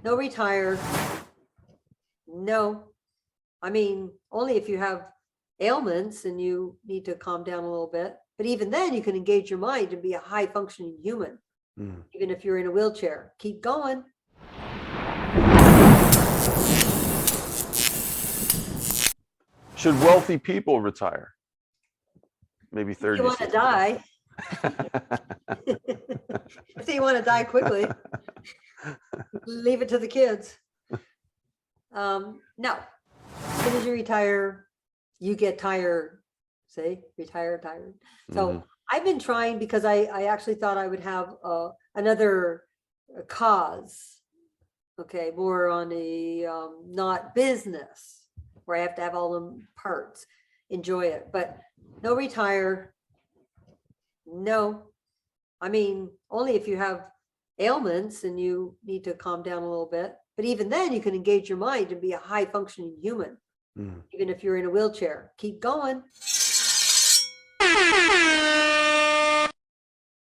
No retire. No. I mean, only if you have ailments and you need to calm down a little bit. But even then, you can engage your mind and be a high functioning human, even if you're in a wheelchair. Keep going. Should wealthy people retire? Maybe 30. You want to die. If they want to die quickly, leave it to the kids. No. As soon as you retire, you get tired. Say, retire, tired. So I've been trying because I actually thought I would have another cause. Okay, more on a not business where I have to have all the parts, enjoy it, but no retire. No. I mean, only if you have ailments and you need to calm down a little bit. But even then, you can engage your mind and be a high functioning human, even if you're in a wheelchair. Keep going.